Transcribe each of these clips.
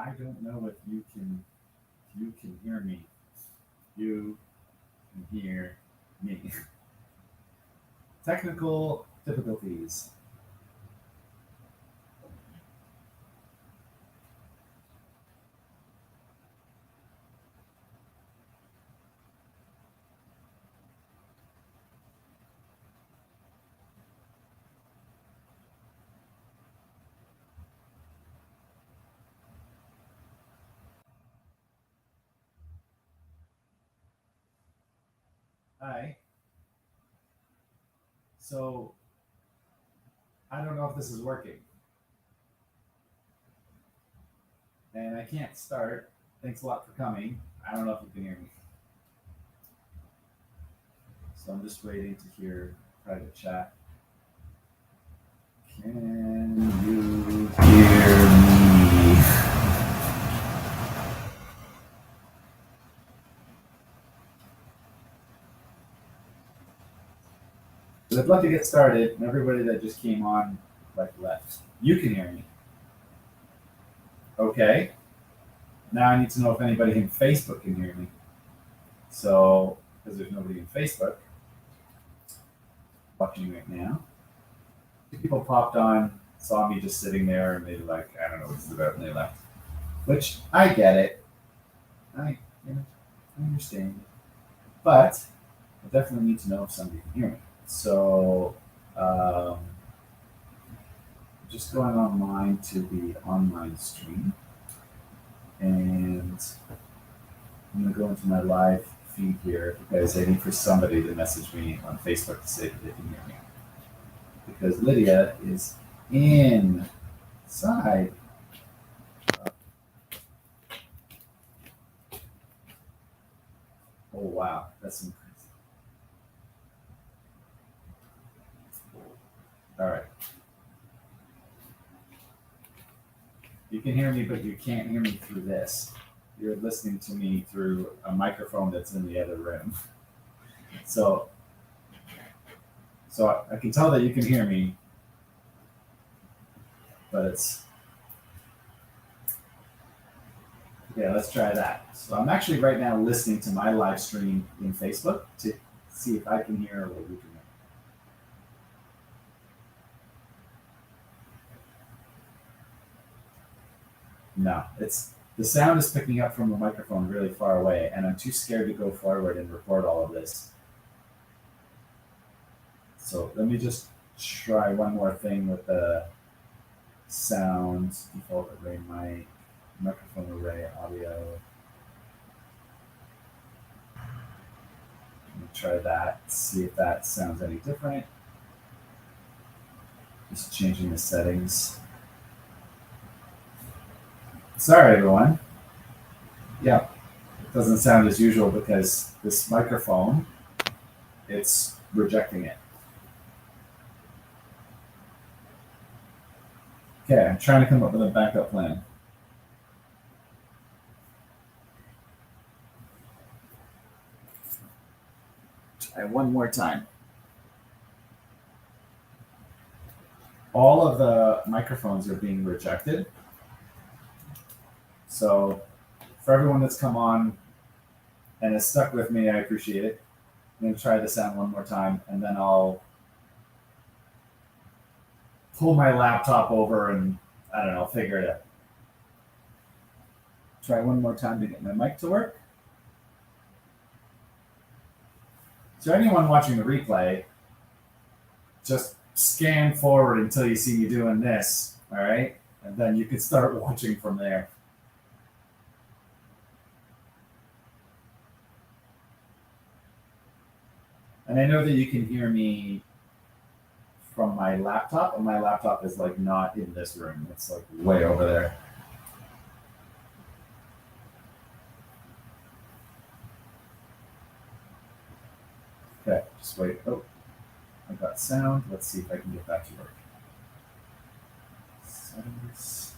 I don't know if you can hear me. You can hear me. Technical difficulties. Hi. So I don't know if this is working, and I can't start. Thanks a lot for coming. I don't know if you can hear me, so I'm just waiting to hear private chat. Can you hear me? I'd love to get started, and everybody that just came on like left. You can hear me. Okay. Now I need to know if anybody in Facebook can hear me. So, because there's nobody in Facebook watching right now. People popped on, saw me just sitting there, and they were like, I don't know what this is about, and they left. Which I get it. I, you know, I understand. But I definitely need to know if somebody can hear me. So, um, just going online to the online stream, and I'm going to go into my live feed here because I need for somebody to message me on Facebook to say that they can hear me. Because Lydia is inside. Oh wow, that's some crazy. All right, you can hear me, but you can't hear me through this. You're listening to me through a microphone that's in the other room. So, so I can tell that you can hear me, but it's okay. Let's try that. So I'm actually right now listening to my live stream in Facebook to see if I can hear what you can hear. No, it's the sound is picking up from the microphone really far away, and I'm too scared to go forward and record all of this. So let me just try one more thing with the sound default array mic, microphone array audio. Let me try that, see if that sounds any different. Just changing the settings. Sorry, everyone. Yeah, it doesn't sound as usual because this microphone, it's rejecting it. Okay, I'm trying to come up with a backup plan. Try one more time. All of the microphones are being rejected. So for everyone that's come on and has stuck with me, I appreciate it. I'm going to try this out one more time, and then I'll pull my laptop over and I don't know, figure it out. Try one more time to get my mic to work. So anyone watching the replay, just scan forward until you see me doing this, all right? And then you can start watching from there. And I know that you can hear me from my laptop, and my laptop is like not in this room. It's like way over there. Okay, just wait. Oh, I got sound. Let's see if I can get that to work. Settings.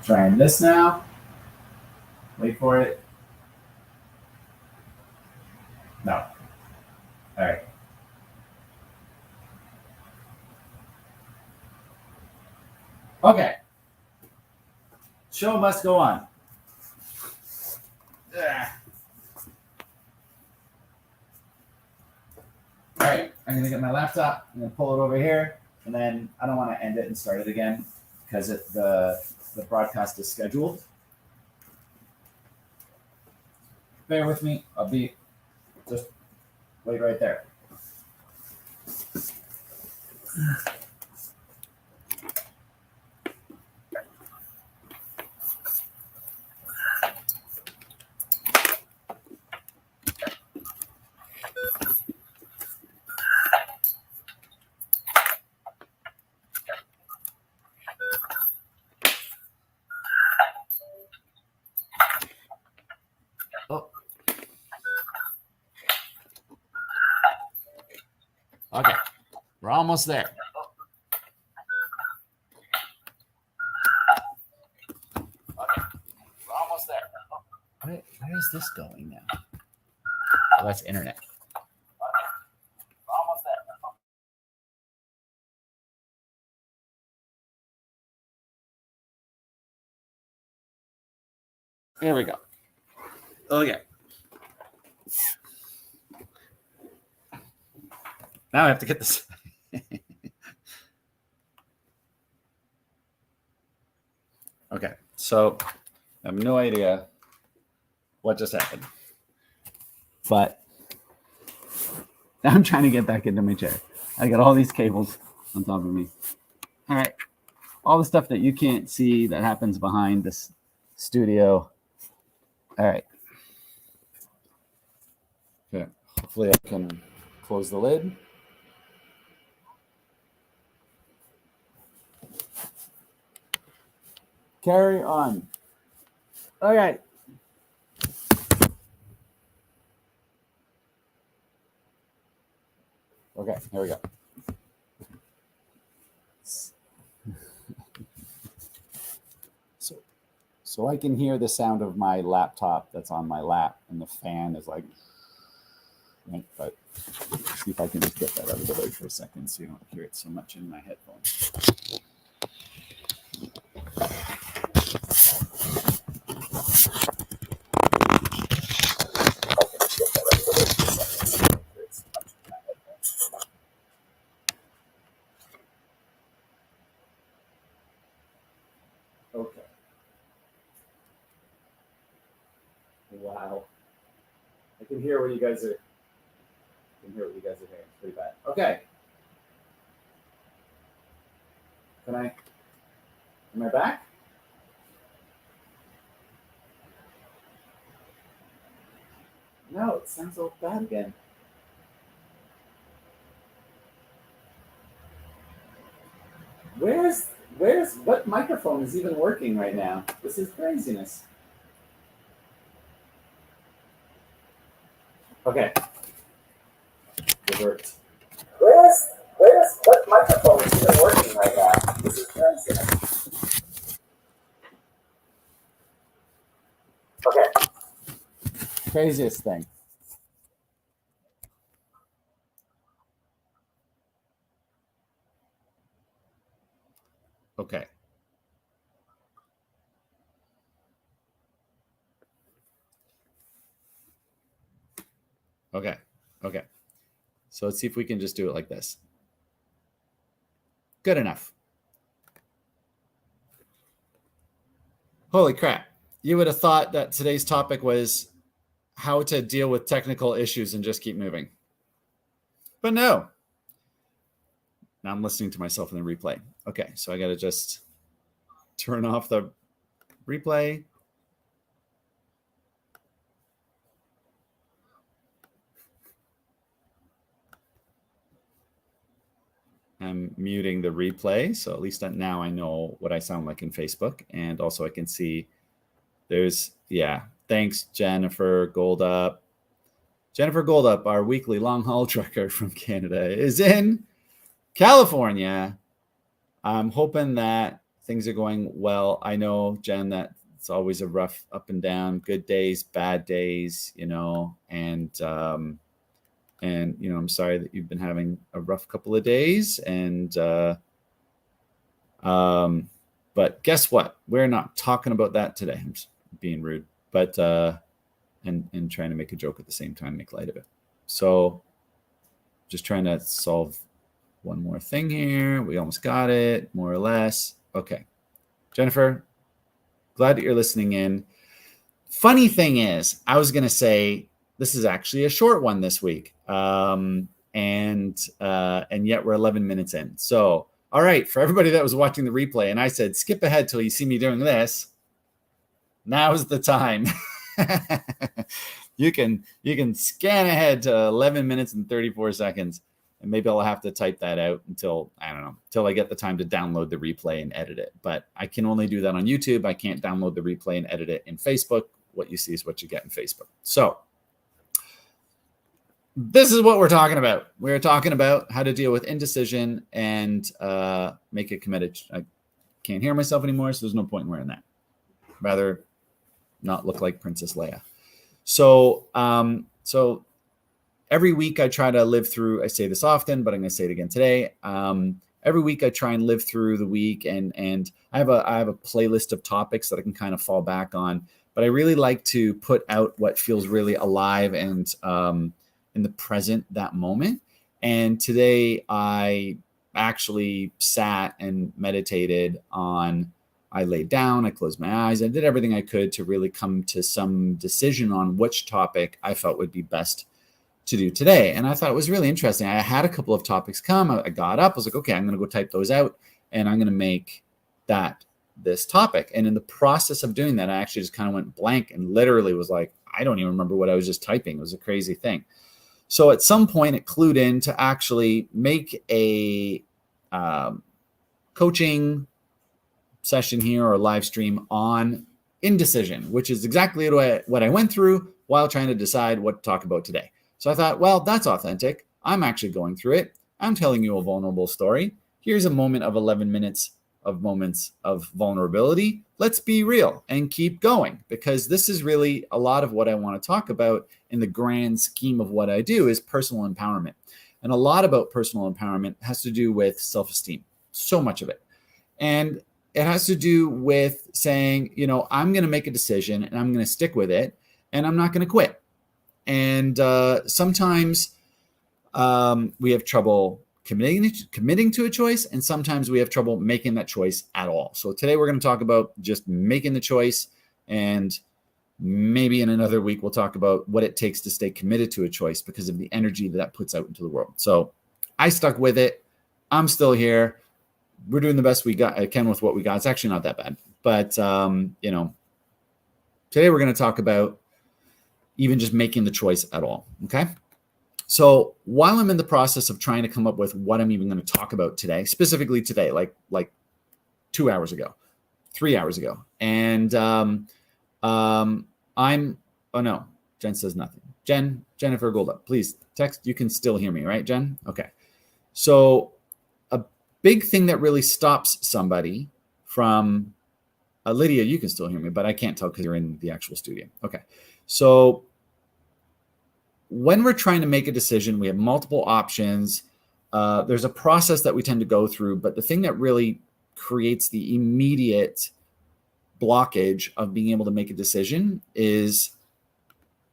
Trying this now. Wait for it. No. All right. Okay. Show must go on. Ugh. All right. I'm gonna get my laptop. I'm gonna pull it over here, and then I don't want to end it and start it again because the broadcast is scheduled. Bear with me. I'll be just wait right there. Oh. Okay. We're almost there. Where is this going now? Oh, that's internet. There we go. Okay. Now I have to get this. Okay. So I have no idea what just happened. But now I'm trying to get back into my chair. I got all these cables on top of me. All right. All the stuff that you can't see that happens behind this studio. All right. Okay. Hopefully I can close the lid. Carry on. All right. Okay, here we go. So I can hear the sound of my laptop that's on my lap, and the fan is like, right? But let's see if I can just get that out of the way for a second so you don't hear it so much in my headphones. Okay. Wow. I can hear what you guys are. Hearing. It's pretty bad. Okay. Am I back? No, it sounds so bad again. What microphone is even working right now? This is craziness. Okay. Revert. What microphone is even working right now? This is craziness. Okay. Craziest thing. Okay. Okay. So let's see if we can just do it like this. Good enough. Holy crap. You would have thought that today's topic was how to deal with technical issues and just keep moving. But no. Now I'm listening to myself in the replay. Okay, so I got to just turn off the replay. I'm muting the replay, so at least now I know what I sound like in Facebook, and also I can see thanks Jennifer Goldup. Jennifer Goldup, our weekly long haul trucker from Canada, is in California. I'm hoping that things are going well. I know, Jen, that it's always a rough up and down, good days, bad days, and I'm sorry that you've been having a rough couple of days. But guess what? We're not talking about that today. I'm just being rude, but and trying to make a joke at the same time, make light of it. So just trying to solve one more thing here. We almost got it, more or less. Okay. Jennifer, glad that you're listening in. Funny thing is, I was going to say this is actually a short one this week. And yet we're 11 minutes in. So, all right, for everybody that was watching the replay, and I said, skip ahead till you see me doing this. Now's the time. You can scan ahead to 11 minutes and 34 seconds. And maybe I'll have to type that out until I get the time to download the replay and edit it. But I can only do that on YouTube. I can't download the replay and edit it in Facebook. What you see is what you get in Facebook. So this is what we're talking about. We're talking about how to deal with indecision and make it committed. I can't hear myself anymore, so there's no point in wearing that. Rather not look like Princess Leia. So every week I try to live through, I say this often, but I'm going to say it again today. Every week I try and live through the week, and I have a playlist of topics that I can kind of fall back on, but I really like to put out what feels really alive and in the present, that moment. And today I actually sat and meditated on, I laid down, I closed my eyes, I did everything I could to really come to some decision on which topic I felt would be best to do today. And I thought it was really interesting. I had a couple of topics come. I got up. I was like, okay, I'm going to go type those out and I'm going to make that this topic. And in the process of doing that, I actually just kind of went blank and literally was like, I don't even remember what I was just typing. It was a crazy thing. So at some point it clued in to actually make a coaching session here or live stream on indecision, which is exactly what I went through while trying to decide what to talk about today. So I thought, well, that's authentic. I'm actually going through it. I'm telling you a vulnerable story. Here's a moment of 11 minutes of moments of vulnerability. Let's be real and keep going, because this is really a lot of what I want to talk about in the grand scheme of what I do is personal empowerment. And a lot about personal empowerment has to do with self-esteem, so much of it. And it has to do with saying, I'm going to make a decision and I'm going to stick with it and I'm not going to quit. And sometimes we have trouble committing to a choice, and sometimes we have trouble making that choice at all. So today we're going to talk about just making the choice, and maybe in another week we'll talk about what it takes to stay committed to a choice because of the energy that puts out into the world. So I stuck with it. I'm still here. We're doing the best we can with what we got. It's actually not that bad. But, today we're going to talk about even just making the choice at all. Okay. So while I'm in the process of trying to come up with what I'm even going to talk about today, specifically today, like 2 hours ago, 3 hours ago, and oh no, Jen says nothing. Jennifer Goldup, please text. You can still hear me, right, Jen? Okay. So a big thing that really stops somebody from, Lydia, you can still hear me, but I can't tell because you're in the actual studio. Okay. So when we're trying to make a decision, we have multiple options. There's a process that we tend to go through, but the thing that really creates the immediate blockage of being able to make a decision is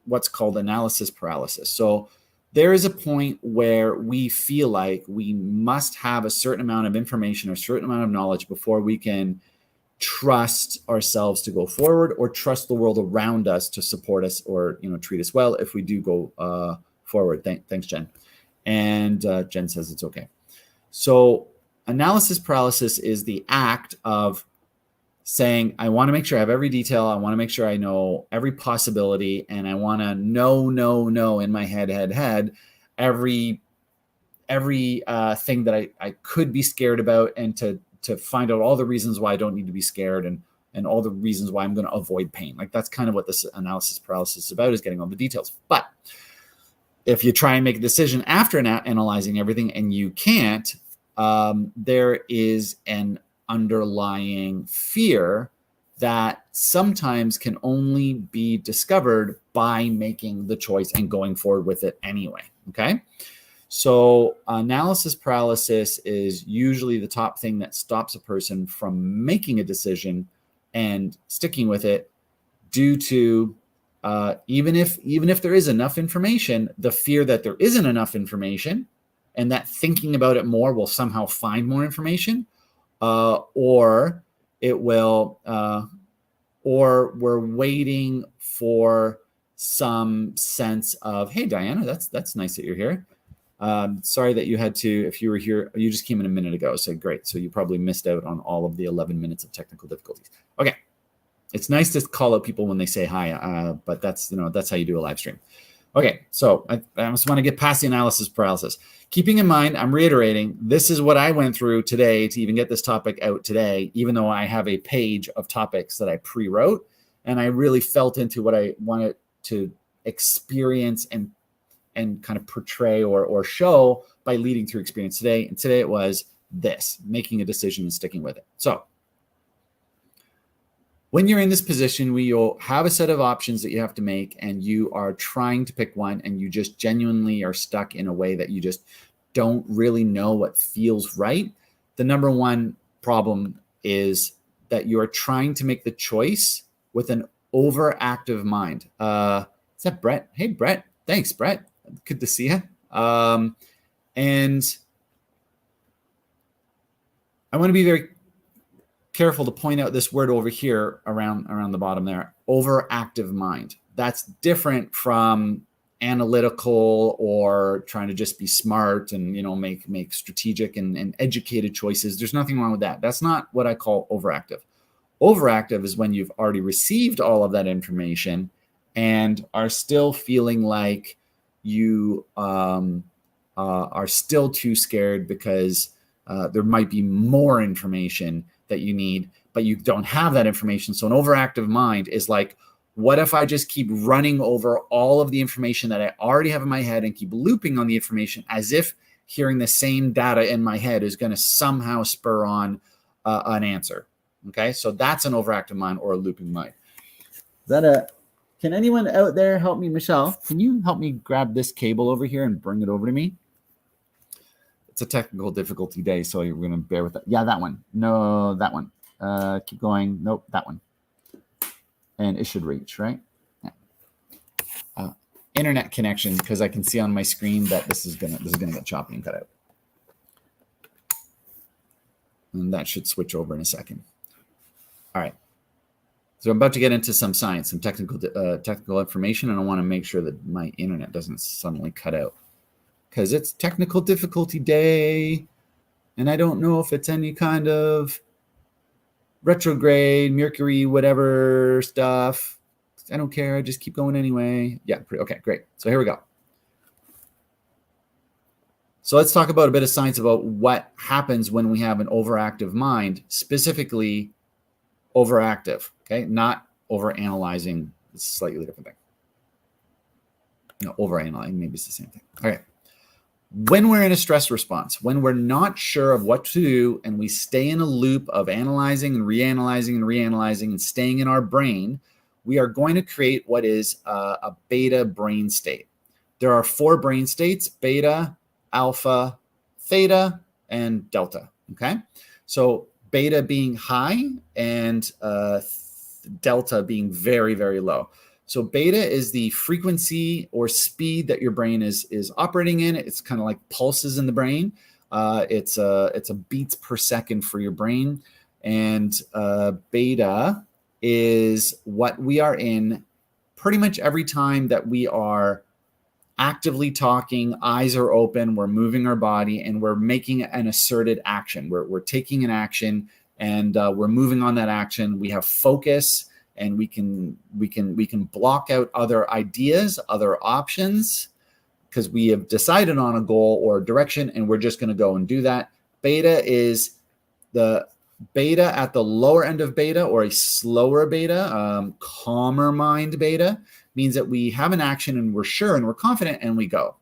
what's called analysis paralysis. So there is a point where we feel like we must have a certain amount of information or a certain amount of knowledge before we can trust ourselves to go forward or trust the world around us to support us or treat us well if we do go forward. Thanks, Jen. And Jen says it's okay. So analysis paralysis is the act of saying, I want to make sure I have every detail. I want to make sure I know every possibility. And I want to know in my head, every thing that I could be scared about, and to find out all the reasons why I don't need to be scared and all the reasons why I'm going to avoid pain. Like that's kind of what this analysis paralysis is about, is getting all the details. But if you try and make a decision after analyzing everything and you can't, there is an underlying fear that sometimes can only be discovered by making the choice and going forward with it anyway. Okay. So analysis paralysis is usually the top thing that stops a person from making a decision and sticking with it, due to even if there is enough information, the fear that there isn't enough information, and that thinking about it more will somehow find more information, or it will, or we're waiting for some sense of, hey, Diana, that's nice that you're here. Sorry that you had to, if you were here, you just came in a minute ago. So great. So you probably missed out on all of the 11 minutes of technical difficulties. Okay. It's nice to call out people when they say hi, but that's how you do a live stream. Okay, so I just want to get past the analysis paralysis. Keeping in mind, I'm reiterating, this is what I went through today to even get this topic out today, even though I have a page of topics that I pre-wrote, and I really felt into what I wanted to experience and kind of portray or show by leading through experience today. And today it was this, making a decision and sticking with it. So when you're in this position where you'll have a set of options that you have to make, and you are trying to pick one, and you just genuinely are stuck in a way that you just don't really know what feels right, the number one problem is that you are trying to make the choice with an overactive mind. Is that Brett? Hey, Brett. Thanks, Brett. Good to see you. And I want to be very careful to point out this word over here around the bottom there, overactive mind. That's different from analytical or trying to just be smart and, make strategic and educated choices. There's nothing wrong with that. That's not what I call overactive. Overactive is when you've already received all of that information and are still feeling like you are still too scared because there might be more information that you need, but you don't have that information. So an overactive mind is like, what if I just keep running over all of the information that I already have in my head and keep looping on the information as if hearing the same data in my head is going to somehow spur on an answer. Okay, so that's an overactive mind or a looping mind. Can anyone out there help me? Michelle, can you help me grab this cable over here and bring it over to me? It's a technical difficulty day, so you're going to bear with that. Yeah, that one. No, that one. Keep going. Nope, that one. And it should reach, right? Yeah. Internet connection, because I can see on my screen that this is gonna get choppy and cut out. And that should switch over in a second. All right. So I'm about to get into some science, some technical information, and I want to make sure that my internet doesn't suddenly cut out, because it's technical difficulty day, and I don't know if it's any kind of retrograde, Mercury, whatever stuff. I don't care. I just keep going anyway. Yeah, okay, great. So here we go. So let's talk about a bit of science about what happens when we have an overactive mind, specifically overactive, okay? Not overanalyzing. It's a slightly different thing. Overanalyzing, maybe it's the same thing. Okay. When we're in a stress response, when we're not sure of what to do, and we stay in a loop of analyzing and reanalyzing and reanalyzing and staying in our brain, we are going to create what is a beta brain state. There are 4 brain states: beta, alpha, theta, and delta, okay? So beta being high and delta being very, very low. So beta is the frequency or speed that your brain is operating in. It's kind of like pulses in the brain. It's a beats per second for your brain. And beta is what we are in pretty much every time that we are actively talking, eyes are open, we're moving our body, and we're making an asserted action. We're taking an action, and we're moving on that action. We have focus, and we can block out other ideas, other options, because we have decided on a goal or a direction, and we're just going to go and do that. Beta is the beta at the lower end of beta, or a slower beta, calmer mind beta, means that we have an action and we're sure and we're confident and we go.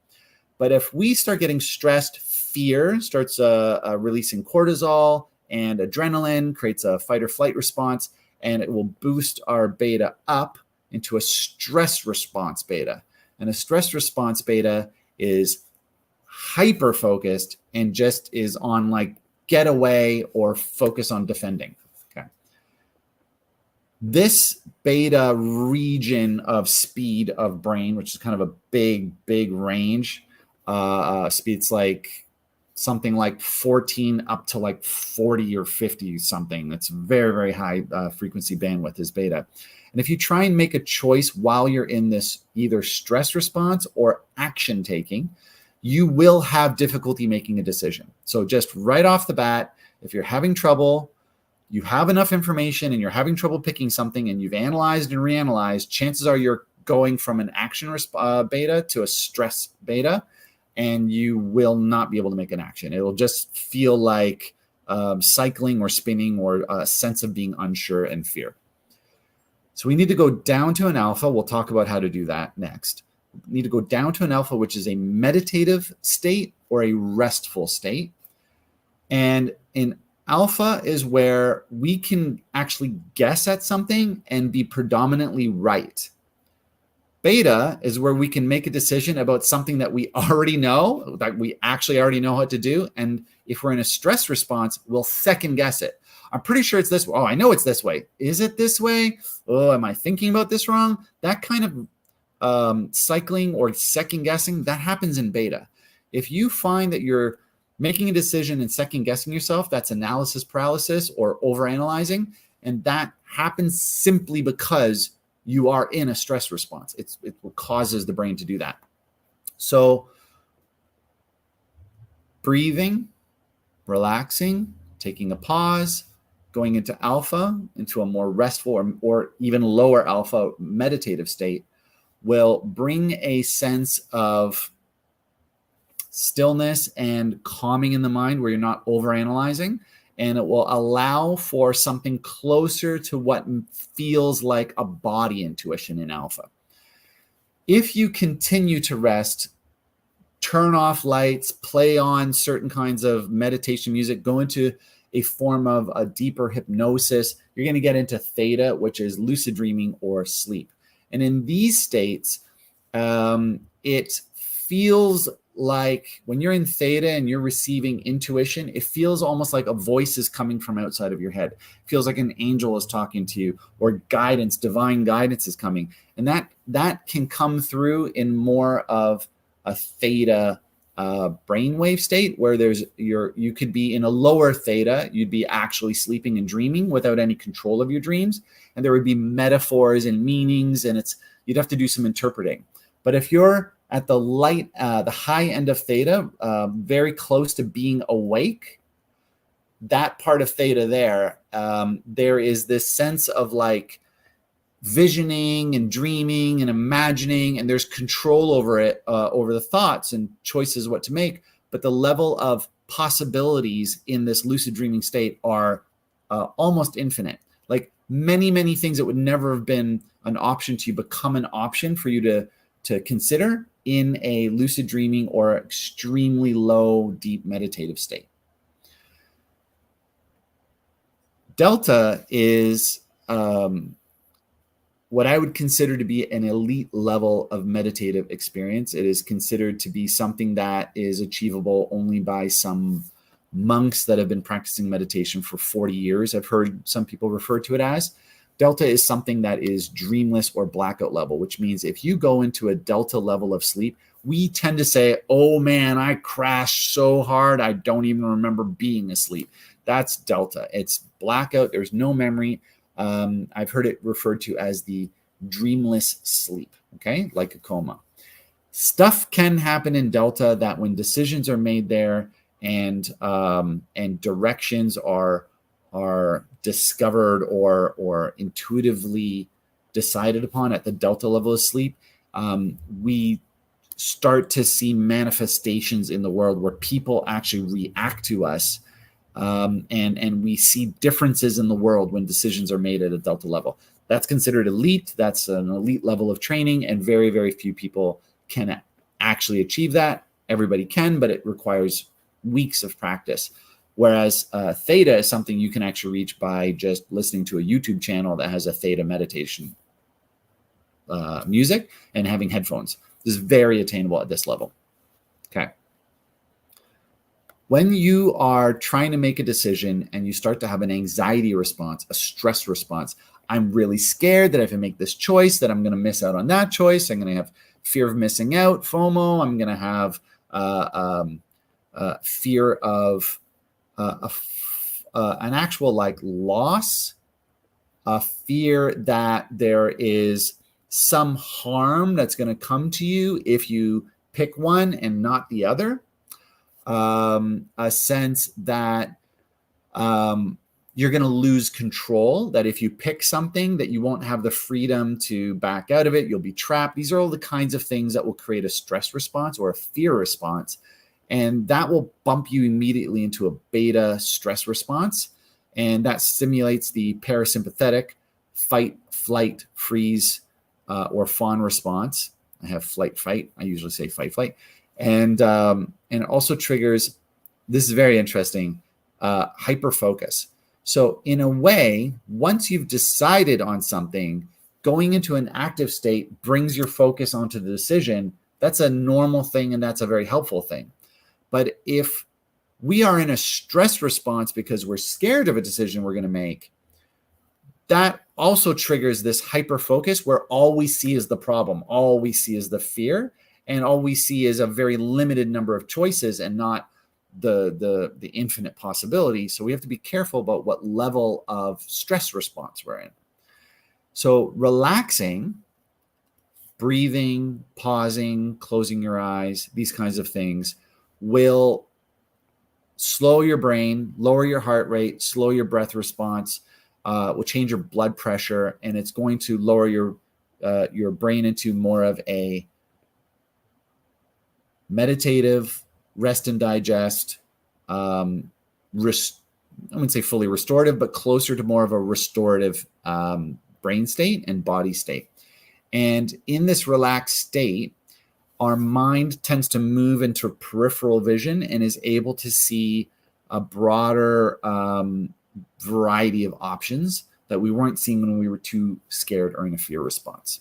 But if we start getting stressed, fear starts releasing cortisol, and adrenaline, creates a fight or flight response, and it will boost our beta up into a stress response beta. And a stress response beta is hyper focused and just is on like get away or focus on defending. Okay. This beta region of speed of brain, which is kind of a big range, speeds like something like 14 up to like 40 or 50 something. That's very high frequency bandwidth is beta. And if you try and make a choice while you're in this either stress response or action taking, you will have difficulty making a decision. So just right off the bat, if you're having trouble, you have enough information and you're having trouble picking something and you've analyzed and reanalyzed, chances are you're going from an action beta to a stress beta, and you will not be able to make an action. It'll just feel like cycling or spinning or a sense of being unsure and fear. So we need to go down to an alpha. We'll talk about how to do that next. We need to go down to an alpha, which is a meditative state or a restful state. And in alpha is where we can actually guess at something and be predominantly right. Beta is where we can make a decision about something that we already know, that we actually already know what to do. And if we're in a stress response, we'll second guess it. I'm pretty sure it's this way. Oh, I know it's this way. Is it this way? Oh, am I thinking about this wrong? That kind of cycling or second guessing, that happens in beta. If you find that you're making a decision and second guessing yourself, that's analysis paralysis or overanalyzing. And that happens simply because you are in a stress response. It causes the brain to do that. So breathing, relaxing, taking a pause, going into alpha, into a more restful or even lower alpha meditative state will bring a sense of stillness and calming in the mind where you're not overanalyzing, and it will allow for something closer to what feels like a body intuition in alpha. If you continue to rest, turn off lights, play on certain kinds of meditation music, go into a form of a deeper hypnosis, you're going to get into theta, which is lucid dreaming or sleep. And in these states, it feels like when you're in theta and you're receiving intuition, it feels almost like a voice is coming from outside of your head. It feels like an angel is talking to you, or guidance, divine guidance is coming. And that can come through in more of a theta brainwave state where you could be in a lower theta, you'd be actually sleeping and dreaming without any control of your dreams, and there would be metaphors and meanings, and you'd have to do some interpreting. But if you're at the high end of theta, very close to being awake, that part of theta there is this sense of like visioning and dreaming and imagining, and there's control over it, over the thoughts and choices what to make. But the level of possibilities in this lucid dreaming state are almost infinite. Like many things that would never have been an option to you become an option for you to consider in a lucid dreaming or extremely low, deep meditative state. Delta is what I would consider to be an elite level of meditative experience. It is considered to be something that is achievable only by some monks that have been practicing meditation for 40 years. I've heard some people refer to it as. Delta is something that is dreamless or blackout level, which means if you go into a delta level of sleep, we tend to say, oh man, I crashed so hard, I don't even remember being asleep. That's delta. It's blackout. There's no memory. I've heard it referred to as the dreamless sleep, okay, like a coma. Stuff can happen in delta that when decisions are made there and directions are discovered or intuitively decided upon at the delta level of sleep, we start to see manifestations in the world where people actually react to us. And we see differences in the world when decisions are made at a delta level. That's considered elite. That's an elite level of training, and very few people can actually achieve that. Everybody can, but it requires weeks of practice. Whereas theta is something you can actually reach by just listening to a YouTube channel that has a theta meditation music and having headphones. This is very attainable at this level. Okay. When you are trying to make a decision and you start to have an anxiety response, a stress response, I'm really scared that if I make this choice, that I'm going to miss out on that choice. I'm going to have fear of missing out, FOMO. I'm going to have fear of an actual like loss, a fear that there is some harm that's going to come to you if you pick one and not the other. A sense that you're going to lose control, that if you pick something that you won't have the freedom to back out of it, you'll be trapped. These are all the kinds of things that will create a stress response or a fear response. And that will bump you immediately into a beta stress response. And that stimulates the parasympathetic fight, flight, freeze, or fawn response. I have flight, fight. I usually say fight, flight. And it also triggers, this is very interesting, hyper focus. So in a way, once you've decided on something, going into an active state brings your focus onto the decision. That's a normal thing, and that's a very helpful thing. But if we are in a stress response because we're scared of a decision we're going to make, that also triggers this hyper focus where all we see is the problem, all we see is the fear, and all we see is a very limited number of choices and not the infinite possibility. So we have to be careful about what level of stress response we're in. So relaxing, breathing, pausing, closing your eyes, these kinds of things will slow your brain, lower your heart rate, slow your breath response, will change your blood pressure, and it's going to lower your brain into more of a meditative, rest and digest, I wouldn't say fully restorative, but closer to more of a restorative brain state and body state. And in this relaxed state, our mind tends to move into peripheral vision and is able to see a broader variety of options that we weren't seeing when we were too scared or in a fear response.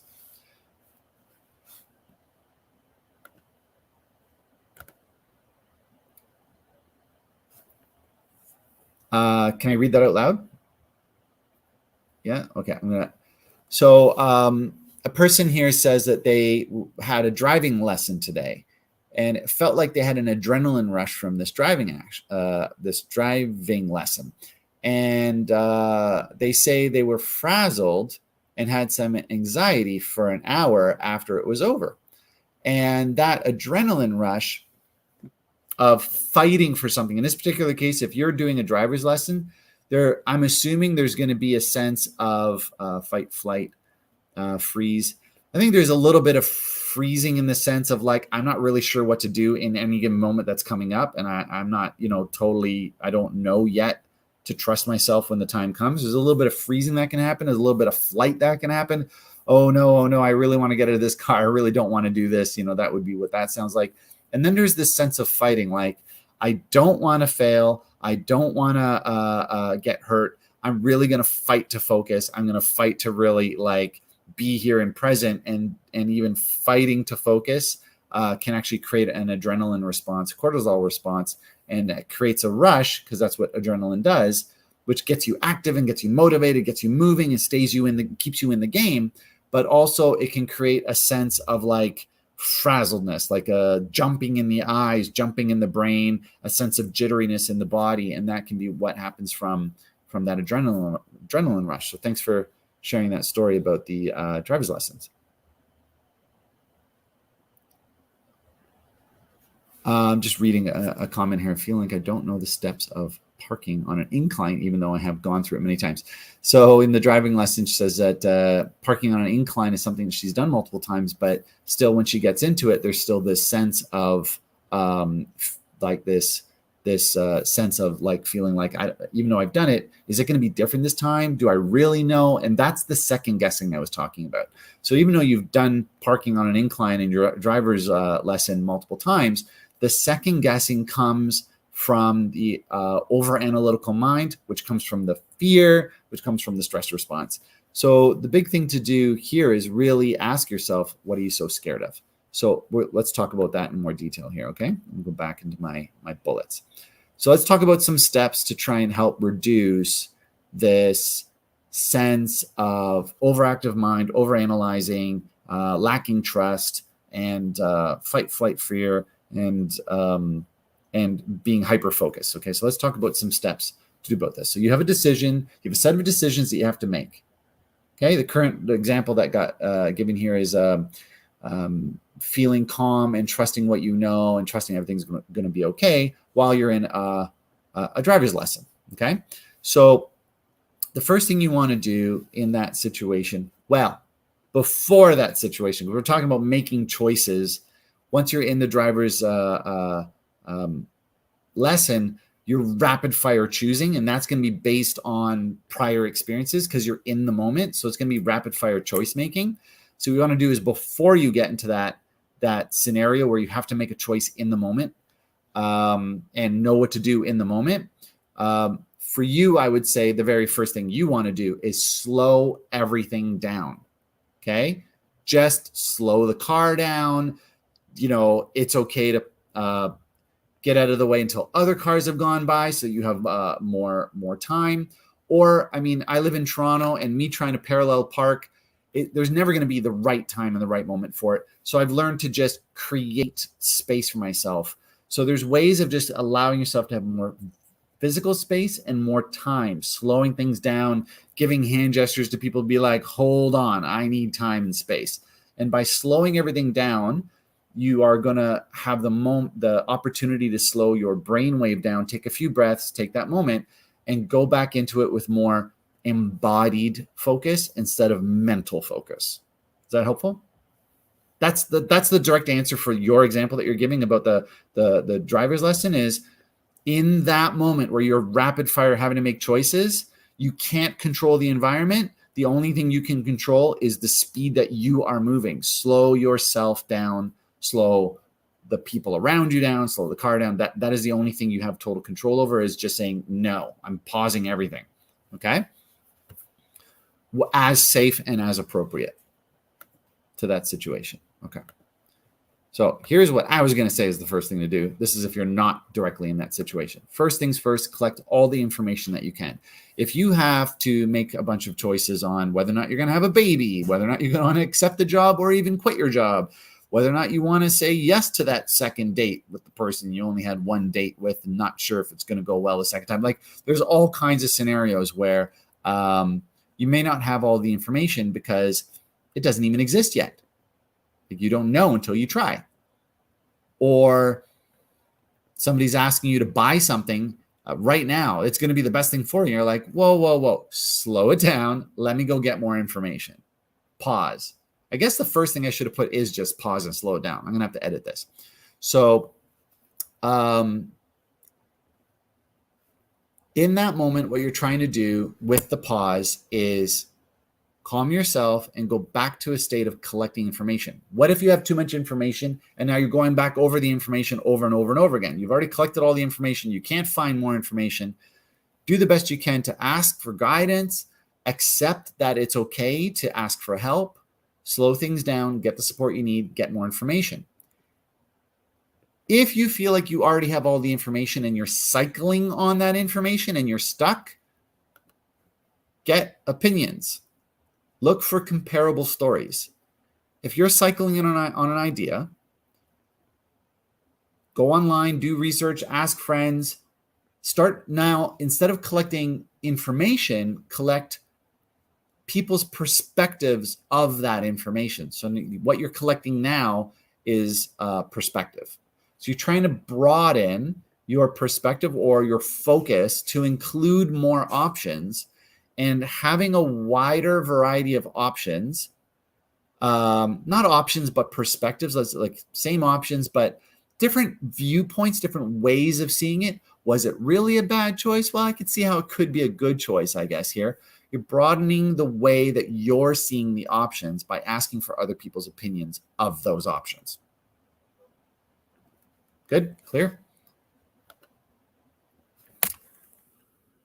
Can I read that out loud? Yeah. Okay. So a person here says that they had a driving lesson today, and it felt like they had an adrenaline rush from this driving lesson. And they say they were frazzled and had some anxiety for an hour after it was over. And that adrenaline rush of fighting for something, in this particular case, if you're doing a driver's lesson, I'm assuming there's going to be a sense of fight, flight, freeze. I think there's a little bit of freezing in the sense of like, I'm not really sure what to do in any given moment that's coming up. And I'm not, totally, I don't know yet to trust myself when the time comes. There's a little bit of freezing that can happen. There's a little bit of flight that can happen. Oh no, I really want to get out of this car. I really don't want to do this. That would be what that sounds like. And then there's this sense of fighting, like, I don't want to fail. I don't want to get hurt. I'm really going to fight to focus. I'm going to fight to really like be here and present, and even fighting to focus can actually create an adrenaline response, cortisol response, and it creates a rush, because that's what adrenaline does, which gets you active and gets you motivated, gets you moving, and keeps you in the game. But also it can create a sense of like frazzledness, like a jumping in the eyes, jumping in the brain, a sense of jitteriness in the body, and that can be what happens from that adrenaline rush. So thanks for sharing that story about the driver's lessons. Just reading a comment here. Feeling like I don't know the steps of parking on an incline, even though I have gone through it many times. So in the driving lesson, she says that parking on an incline is something that she's done multiple times, but still when she gets into it, there's still this sense of like this sense of like feeling like, even though I've done it, is it going to be different this time? Do I really know? And that's the second guessing I was talking about. So even though you've done parking on an incline in your driver's lesson multiple times, the second guessing comes from the over analytical mind, which comes from the fear, which comes from the stress response. So the big thing to do here is really ask yourself, what are you so scared of? So let's talk about that in more detail here, okay? I'll go back into my bullets. So let's talk about some steps to try and help reduce this sense of overactive mind, overanalyzing, lacking trust, and fight, flight, fear, and being hyper-focused. Okay, so let's talk about some steps to do about this. So you have a decision, you have a set of decisions that you have to make. Okay, the example that got given here is feeling calm and trusting what you know and trusting everything's going to be okay while you're in a driver's lesson. Okay, so the first thing you want to do in that situation, well, before that situation, we're talking about making choices. Once you're in the driver's lesson, you're rapid fire choosing, and that's going to be based on prior experiences because you're in the moment. So it's going to be rapid fire choice making. So what you want to do is before you get into that scenario where you have to make a choice in the moment and know what to do in the moment. For you, I would say the very first thing you want to do is slow everything down. Okay, just slow the car down. It's okay to get out of the way until other cars have gone by so you have more time. Or, I live in Toronto, and me trying to parallel park, there's never going to be the right time and the right moment for it. So I've learned to just create space for myself. So there's ways of just allowing yourself to have more physical space and more time, slowing things down, giving hand gestures to people to be like, hold on, I need time and space. And by slowing everything down, you are going to have the opportunity to slow your brainwave down, take a few breaths, take that moment, and go back into it with more embodied focus instead of mental focus. Is that helpful? That's the direct answer for your example that you're giving about the driver's lesson. Is in that moment where you're rapid fire having to make choices, you can't control the environment. The only thing you can control is the speed that you are moving. Slow yourself down. Slow the people around you down, slow the car down. That is the only thing you have total control over, is just saying, no, I'm pausing everything. Okay? As safe and as appropriate to that situation. Okay. So here's what I was going to say is the first thing to do. This is if you're not directly in that situation. First things first, collect all the information that you can. If you have to make a bunch of choices on whether or not you're going to have a baby, whether or not you're going to accept the job or even quit your job, whether or not you want to say yes to that second date with the person you only had one date with and not sure if it's going to go well the second time. Like, there's all kinds of scenarios where you may not have all the information because it doesn't even exist yet. Like, you don't know until you try. Or somebody's asking you to buy something right now. It's going to be the best thing for you. You're like, whoa. Slow it down. Let me go get more information. Pause. I guess the first thing I should have put is just pause and slow it down. I'm going to have to edit this. So in that moment, what you're trying to do with the pause is calm yourself and go back to a state of collecting information. What if you have too much information and now you're going back over the information over and over and over again? You've already collected all the information. You can't find more information. Do the best you can to ask for guidance. Accept that it's okay to ask for help. Slow things down, get the support you need, get more information. If you feel like you already have all the information and you're cycling on that information and you're stuck, get opinions. Look for comparable stories. If you're cycling in on an idea, go online, do research, ask friends. Start now, instead of collecting information, collect people's perspectives of that information. So what you're collecting now is perspective. So you're trying to broaden your perspective or your focus to include more options, and having a wider variety of options, not options, but perspectives, like same options, but different viewpoints, different ways of seeing it. Was it really a bad choice? Well, I could see how it could be a good choice, I guess, here. You're broadening the way that you're seeing the options by asking for other people's opinions of those options. Good? Clear?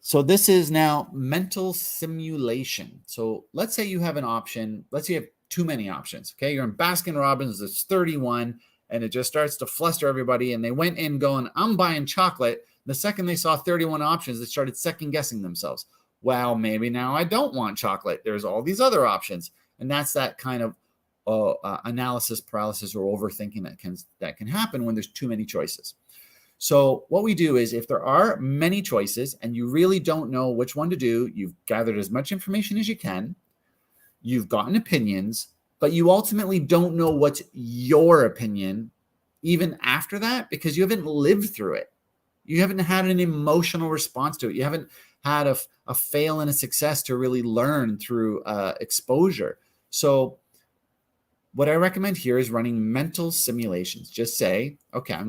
So this is now mental simulation. So let's say you have an option. Let's say you have too many options. Okay, you're in Baskin Robbins. It's 31, and it just starts to fluster everybody. And they went in going, "I'm buying chocolate." The second they saw 31 options, they started second guessing themselves. Well, maybe now I don't want chocolate. There's all these other options, and that's that kind of analysis paralysis or overthinking that can happen when there's too many choices. So what we do is if there are many choices and you really don't know which one to do, you've gathered as much information as you can, you've gotten opinions, but you ultimately don't know what's your opinion even after that because you haven't lived through it. You haven't had an emotional response to it. You haven't had a fail and a success to really learn through exposure. So what I recommend here is running mental simulations. Just say, okay,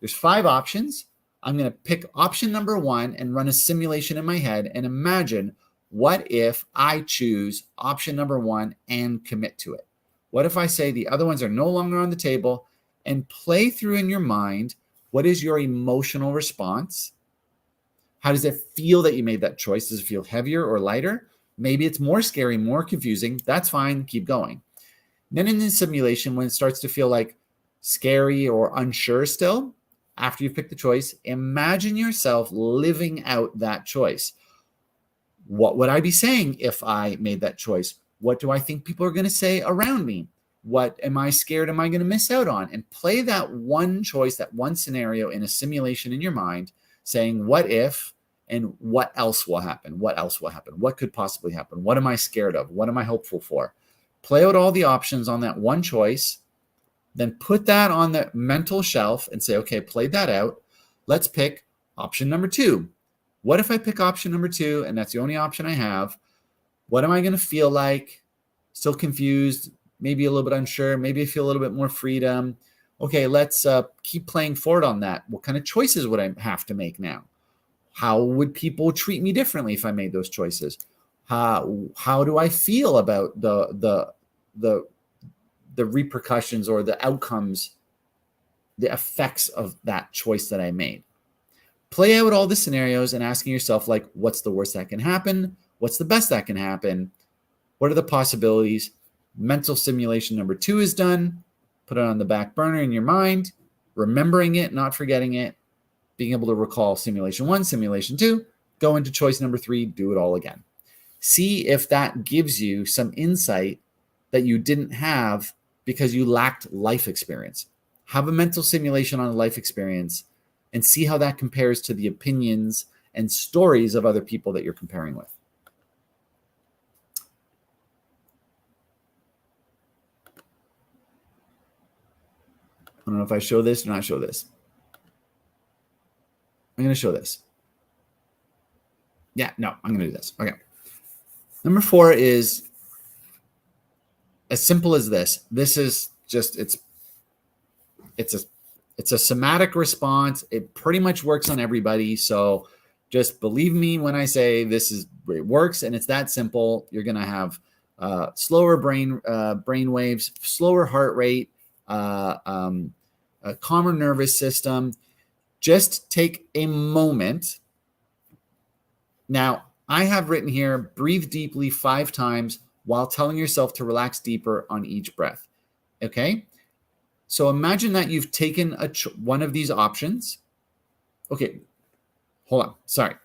there's 5 options. I'm going to pick option number 1 and run a simulation in my head and imagine what if I choose option number 1 and commit to it? What if I say the other ones are no longer on the table and play through in your mind, what is your emotional response? How does it feel that you made that choice? Does it feel heavier or lighter? Maybe it's more scary, more confusing. That's fine. Keep going. Then in the simulation, when it starts to feel like scary or unsure still, after you've picked the choice, imagine yourself living out that choice. What would I be saying if I made that choice? What do I think people are going to say around me? What am I scared am I going to miss out on? And play that one choice, that one scenario in a simulation in your mind, saying, what if and what else will happen? What else will happen? What could possibly happen? What am I scared of? What am I hopeful for? Play out all the options on that one choice, then put that on the mental shelf and say, okay, played that out. Let's pick option number 2. What if I pick option number 2 and that's the only option I have? What am I going to feel like? Still confused, maybe a little bit unsure, maybe I feel a little bit more freedom. Okay, let's keep playing forward on that. What kind of choices would I have to make now? How would people treat me differently if I made those choices? How do I feel about the repercussions or the outcomes, the effects of that choice that I made? Play out all the scenarios and asking yourself, like, what's the worst that can happen? What's the best that can happen? What are the possibilities? Mental simulation number 2 is done. Put it on the back burner in your mind, remembering it, not forgetting it, being able to recall simulation 1, simulation 2, go into choice number 3, do it all again. See if that gives you some insight that you didn't have because you lacked life experience. Have a mental simulation on a life experience and see how that compares to the opinions and stories of other people that you're comparing with. I don't know if I show this or not show this. I'm going to show this. Yeah, no, I'm going to do this. Okay. Number 4 is as simple as this. This is just, it's a somatic response. It pretty much works on everybody. So just believe me when I say it works and it's that simple. You're going to have slower brain waves, slower heart rate, a calmer nervous system. Just take a moment. Now, I have written here, breathe deeply 5 times while telling yourself to relax deeper on each breath. Okay? So imagine that you've taken one of these options. Okay, hold on. Sorry.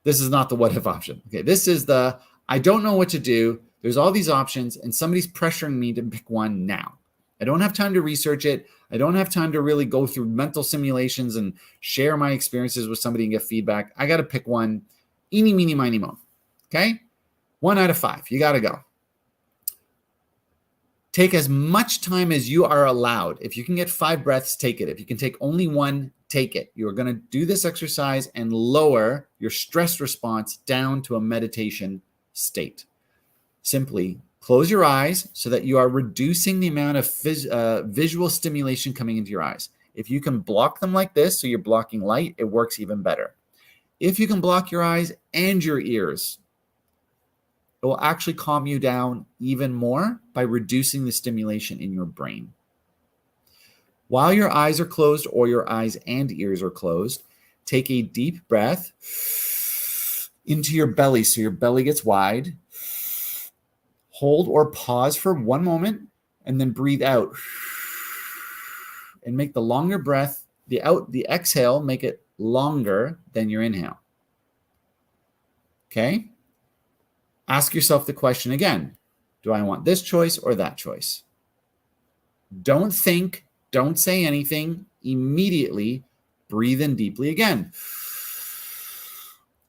This is not the what if option. Okay, this is the I don't know what to do. There's all these options and somebody's pressuring me to pick one now. I don't have time to research it. I don't have time to really go through mental simulations and share my experiences with somebody and get feedback. I got to pick one. Eeny, meeny, miny, moe. Okay? 1 out of 5. You got to go. Take as much time as you are allowed. If you can get 5 breaths, take it. If you can take only 1, take it. You are going to do this exercise and lower your stress response down to a meditation state. Simply close your eyes so that you are reducing the amount of visual stimulation coming into your eyes. If you can block them like this, so you're blocking light, it works even better. If you can block your eyes and your ears, it will actually calm you down even more by reducing the stimulation in your brain. While your eyes are closed or your eyes and ears are closed, take a deep breath into your belly. So your belly gets wide. Hold or pause for 1 moment and then breathe out. And make the longer breath, the exhale, make it longer than your inhale. Okay? Ask yourself the question again. Do I want this choice or that choice? Don't think, don't say anything. Immediately breathe in deeply again.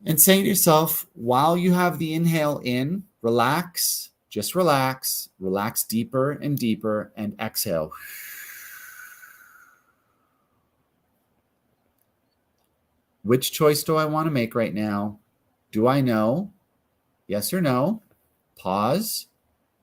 And say to yourself, while you have the inhale in, relax, just relax, relax deeper and deeper, and exhale. Which choice do I want to make right now? Do I know? Yes or no? Pause.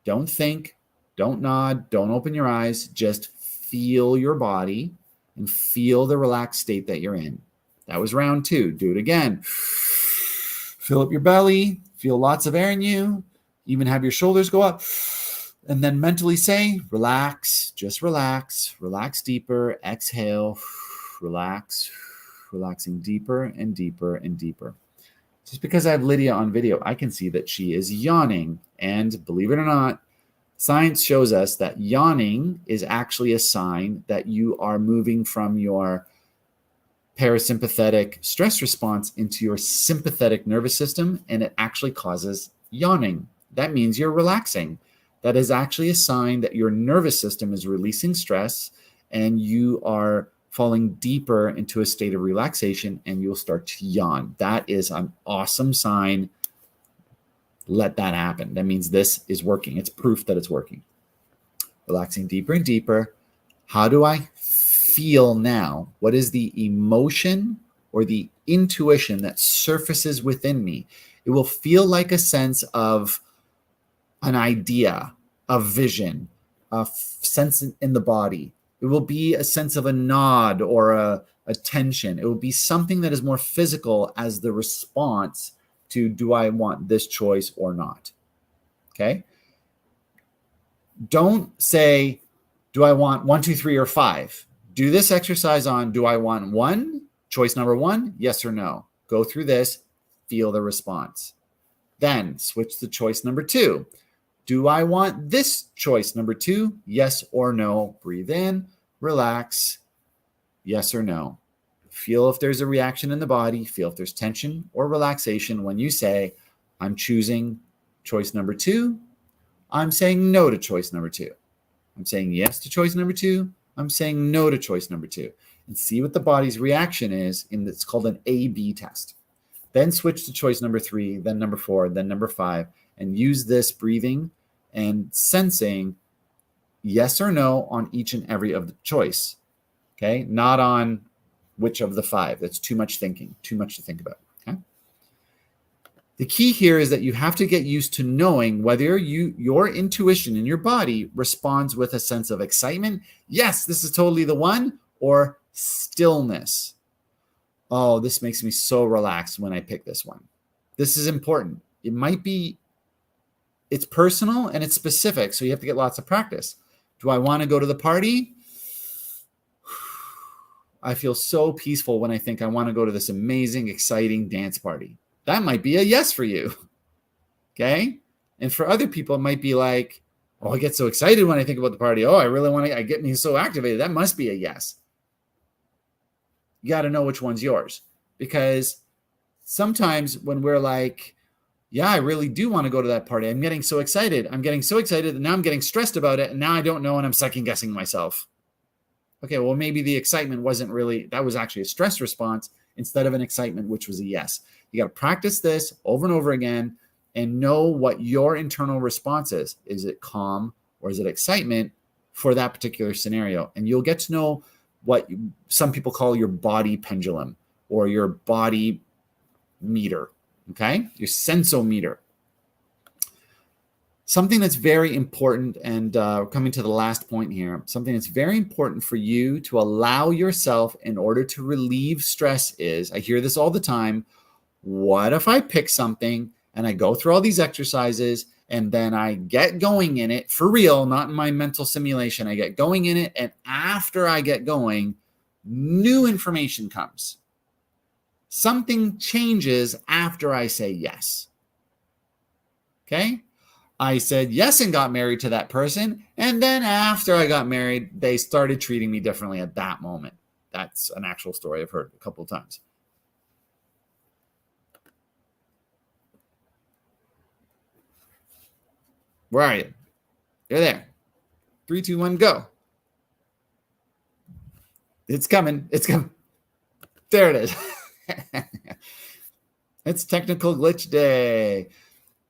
Don't think. Don't nod. Don't open your eyes. Just feel your body and feel the relaxed state that you're in. That was round 2. Do it again. Fill up your belly. Feel lots of air in you. Even have your shoulders go up. And then mentally say, relax. Just relax. Relax deeper. Exhale. Relax. Relaxing deeper and deeper and deeper. Just because I have Lydia on video, I can see that she is yawning. And believe it or not, science shows us that yawning is actually a sign that you are moving from your parasympathetic stress response into your sympathetic nervous system, and it actually causes yawning. That means you're relaxing. That is actually a sign that your nervous system is releasing stress and you are falling deeper into a state of relaxation, and you'll start to yawn. That is an awesome sign. Let that happen. That means this is working. It's proof that it's working. Relaxing deeper and deeper. How do I feel now? What is the emotion or the intuition that surfaces within me? It will feel like a sense of an idea, a vision, a sense in the body. It will be a sense of a nod or a tension. It will be something that is more physical as the response to, do I want this choice or not? Okay. Don't say, do I want 1, 2, 3, or 5? Do this exercise on, do I want 1? Choice number 1, yes or no. Go through this, feel the response. Then switch to choice number 2. Do I want this choice number 2? Yes or no. Breathe in, relax, yes or no. Feel if there's a reaction in the body. Feel if there's tension or relaxation when you say, I'm choosing choice number 2. I'm saying no to choice number 2. I'm saying yes to choice number 2. I'm saying no to choice number 2. And see what the body's reaction is. It's called an A/B test. Then switch to choice number 3, then number 4, then number 5, and use this breathing and sensing yes or no on each and every of the choice. Okay, not on which of the 5. That's too much thinking, too much to think about. Okay. The key here is that you have to get used to knowing whether your intuition in your body responds with a sense of excitement. Yes, this is totally the one, or stillness. Oh, this makes me so relaxed when I pick this one. This is important. It might be, it's personal and it's specific, so you have to get lots of practice. Do I want to go to the party? I feel so peaceful when I think I want to go to this amazing, exciting dance party. That might be a yes for you. Okay? And for other people, it might be like, oh, I get so excited when I think about the party. Oh, I really want to, I get me so activated. That must be a yes. You got to know which one's yours. Because sometimes when we're like, yeah, I really do want to go to that party. I'm getting so excited. I'm getting so excited and now I'm getting stressed about it. And now I don't know and I'm second guessing myself. Okay, well, maybe the excitement wasn't really, that was actually a stress response instead of an excitement, which was a yes. You got to practice this over and over again and know what your internal response is. Is it calm or is it excitement for that particular scenario? And you'll get to know what some people call your body pendulum or your body meter, okay? Your sensometer. Something that's very important, and coming to the last point here, something that's very important for you to allow yourself in order to relieve stress is, I hear this all the time, what if I pick something and I go through all these exercises and then I get going in it for real, not in my mental simulation. I get going in it, and after I get going, new information comes. Something changes after I say yes. Okay? I said yes and got married to that person. And then after I got married, they started treating me differently at that moment. That's an actual story I've heard a couple of times. Where are you? You're there. 3, 2, 1, go. It's coming. It's coming. There it is. It's technical glitch day.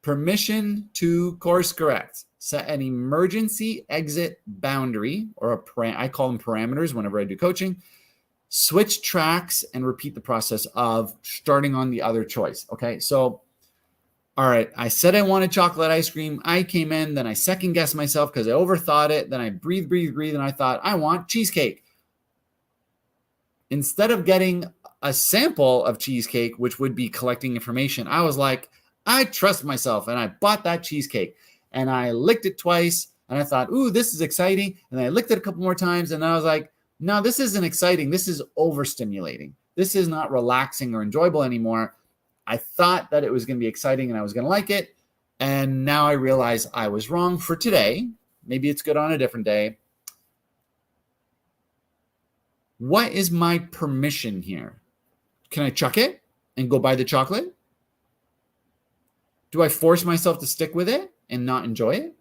Permission to course correct. Set an emergency exit boundary, or I call them parameters whenever I do coaching. Switch tracks and repeat the process of starting on the other choice. Okay, so all right, I said I wanted chocolate ice cream. I came in, then I second guessed myself because I overthought it. Then I breathe, and I thought, I want cheesecake. Instead of getting a sample of cheesecake, which would be collecting information, I was like, I trust myself. And I bought that cheesecake and I licked it twice. And I thought, ooh, this is exciting. And I licked it a couple more times. And I was like, no, this isn't exciting. This is overstimulating. This is not relaxing or enjoyable anymore. I thought that it was going to be exciting and I was going to like it. And now I realize I was wrong for today. Maybe it's good on a different day. What is my permission here? Can I chuck it and go buy the chocolate? Do I force myself to stick with it and not enjoy it?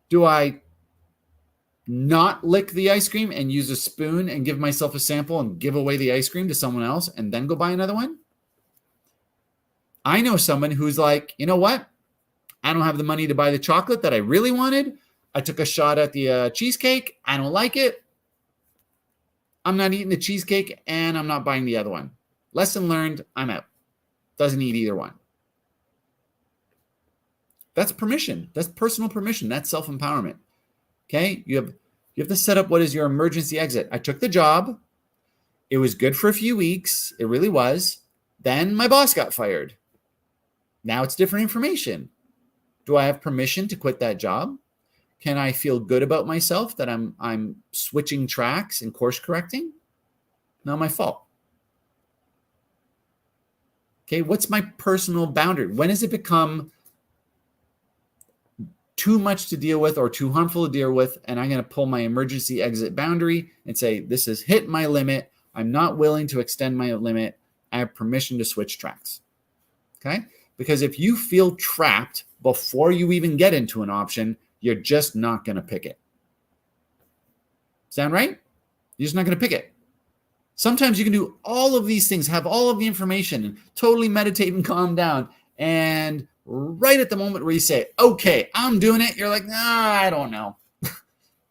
Do I not lick the ice cream and use a spoon and give myself a sample and give away the ice cream to someone else and then go buy another one? I know someone who's like, you know what? I don't have the money to buy the chocolate that I really wanted. I took a shot at the cheesecake. I don't like it. I'm not eating the cheesecake and I'm not buying the other one. Lesson learned, I'm out. Doesn't eat either one. That's permission. That's personal permission. That's self-empowerment. Okay? You have to set up what is your emergency exit. I took the job. It was good for a few weeks. It really was. Then my boss got fired. Now it's different information. Do I have permission to quit that job? Can I feel good about myself that I'm switching tracks and course correcting? Not my fault. Okay, what's my personal boundary? When does it become too much to deal with or too harmful to deal with? And I'm going to pull my emergency exit boundary and say, this has hit my limit. I'm not willing to extend my limit. I have permission to switch tracks. Okay? Because if you feel trapped before you even get into an option, you're just not going to pick it. Sound right? You're just not going to pick it. Sometimes you can do all of these things, have all of the information, and totally meditate and calm down. And right at the moment where you say, okay, I'm doing it, you're like, nah, I don't know.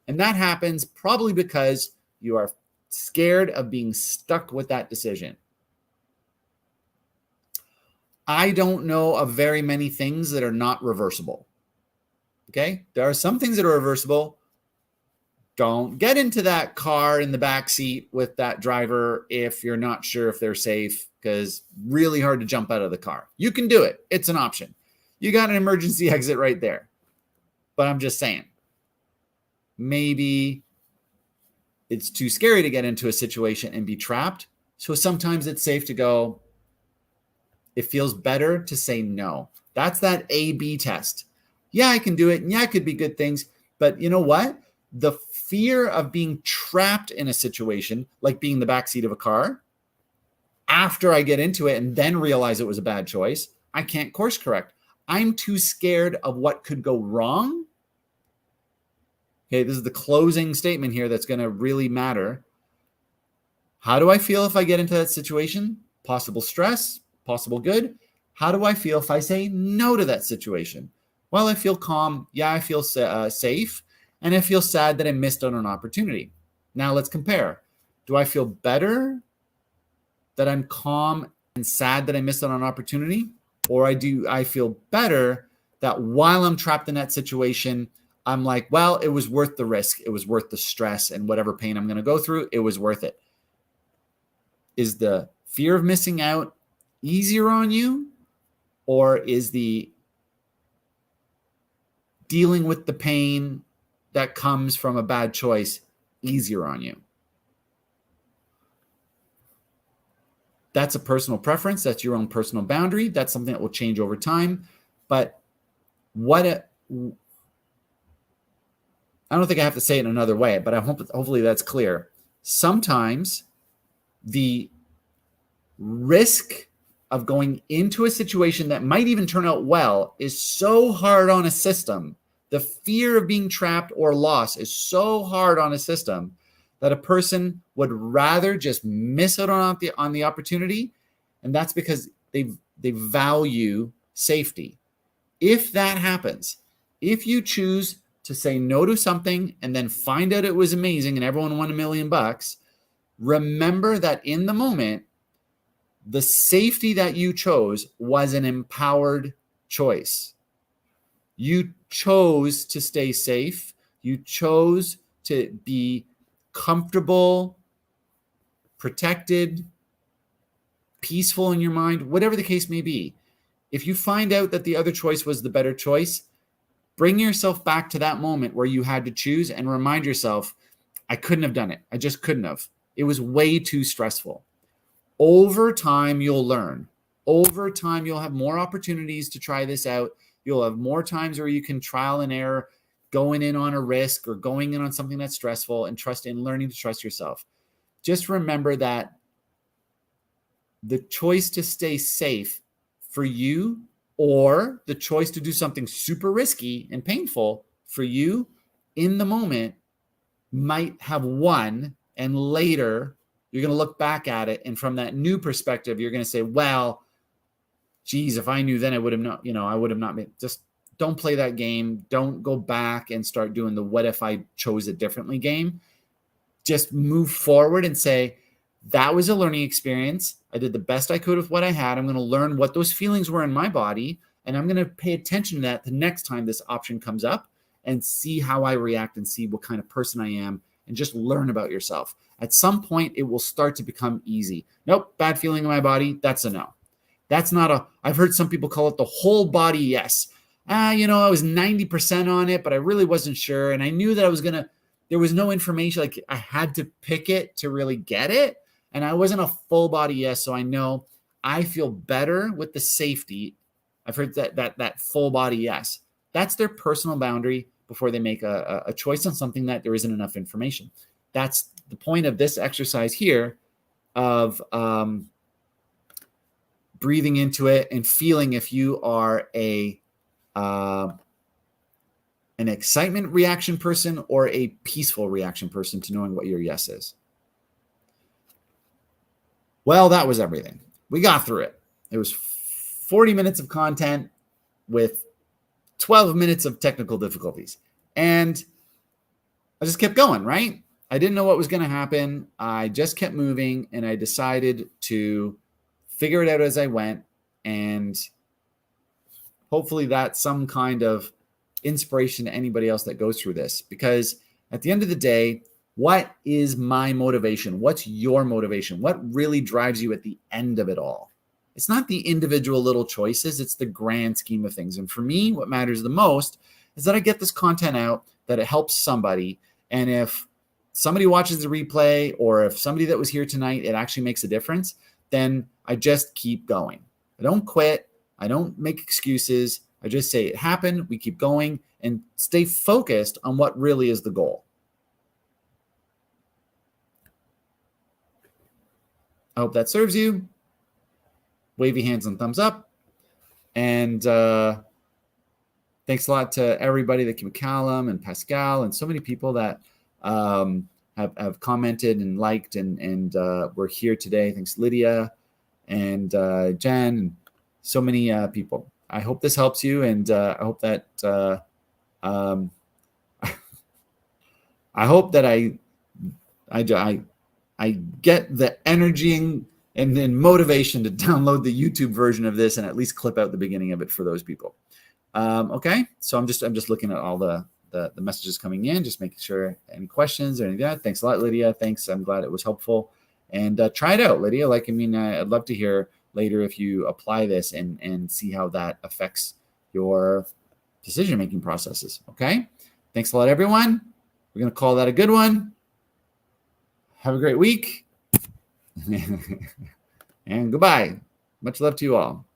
And that happens probably because you are scared of being stuck with that decision. I don't know of very many things that are not reversible. Okay? There are some things that are reversible. Don't get into that car in the back seat with that driver if you're not sure if they're safe, because really hard to jump out of the car. You can do it. It's an option. You got an emergency exit right there. But I'm just saying, maybe it's too scary to get into a situation and be trapped. So sometimes it's safe to go, it feels better to say no. That's that A/B test. Yeah, I can do it. And yeah, it could be good things. But you know what? The fear of being trapped in a situation, like being in the backseat of a car, after I get into it and then realize it was a bad choice, I can't course correct. I'm too scared of what could go wrong. Okay, this is the closing statement here that's going to really matter. How do I feel if I get into that situation? Possible stress, possible good. How do I feel if I say no to that situation? Well, I feel calm. Yeah, I feel safe. And I feel sad that I missed out on an opportunity. Now let's compare. Do I feel better that I'm calm and sad that I missed out on an opportunity? Or I feel better that while I'm trapped in that situation, I'm like, well, it was worth the risk. It was worth the stress and whatever pain I'm going to go through. It was worth it. Is the fear of missing out easier on you? Or is the dealing with the pain that comes from a bad choice easier on you? That's a personal preference. That's your own personal boundary. That's something that will change over time. But I don't think I have to say it in another way, but hopefully that's clear. Sometimes the risk of going into a situation that might even turn out well is so hard on a system. The fear of being trapped or lost is so hard on a system that a person would rather just miss out on the opportunity, and that's because they value safety. If that happens, if you choose to say no to something and then find out it was amazing and everyone won $1 million, remember that in the moment, the safety that you chose was an empowered choice. You chose to stay safe. You chose to be comfortable, protected, peaceful in your mind, whatever the case may be. If you find out that the other choice was the better choice, bring yourself back to that moment where you had to choose and remind yourself, I couldn't have done it. I just couldn't have. It was way too stressful. Over time, you'll learn. Over time, you'll have more opportunities to try this out. You'll have more times where you can trial and error, going in on a risk or going in on something that's stressful, and learning to trust yourself. Just remember that the choice to stay safe for you, or the choice to do something super risky and painful for you in the moment, might have won, and later you're going to look back at it, and from that new perspective, you're going to say, well, geez, if I knew then, I would have not, I would have not made. Just don't play that game. Don't go back and start doing the what if I chose it differently game. Just move forward and say, that was a learning experience. I did the best I could with what I had. I'm going to learn what those feelings were in my body, and I'm going to pay attention to that the next time this option comes up and see how I react and see what kind of person I am, and just learn about yourself. At some point, it will start to become easy. Nope, bad feeling in my body, that's a no. That's not I've heard some people call it the whole body yes. I was 90% on it, but I really wasn't sure. And I knew that there was no information, like I had to pick it to really get it. And I wasn't a full body yes, so I know I feel better with the safety. I've heard that full body yes. That's their personal boundary before they make a choice on something that there isn't enough information. That's the point of this exercise here of breathing into it and feeling if you are an excitement reaction person or a peaceful reaction person to knowing what your yes is. Well, that was everything. We got through it. It was 40 minutes of content with 12 minutes of technical difficulties. And I just kept going, right? I didn't know what was going to happen. I just kept moving, and I decided to figure it out as I went. And hopefully that's some kind of inspiration to anybody else that goes through this. Because at the end of the day, what is my motivation? What's your motivation? What really drives you at the end of it all? It's not the individual little choices. It's the grand scheme of things. And for me, what matters the most is that I get this content out, that it helps somebody. And if somebody watches the replay, or if somebody that was here tonight, it actually makes a difference, then I just keep going. I don't quit. I don't make excuses. I just say it happened. We keep going and stay focused on what really is the goal. I hope that serves you. Wavy hands and thumbs up. And thanks a lot to everybody that came, Callum and Pascal and so many people that have commented and liked and were here today. Thanks, Lydia and Jen, and so many people. I hope this helps you, and I hope that I get the energy and then motivation to download the YouTube version of this and at least clip out the beginning of it for those people. Okay, so I'm just looking at all the messages coming in, just making sure any questions or anything like that. Thanks a lot, Lydia. Thanks. I'm glad it was helpful. And try it out, Lydia. I'd love to hear later if you apply this and see how that affects your decision-making processes. Okay, thanks a lot, everyone. We're going to call that a good one. Have a great week. And goodbye. Much love to you all.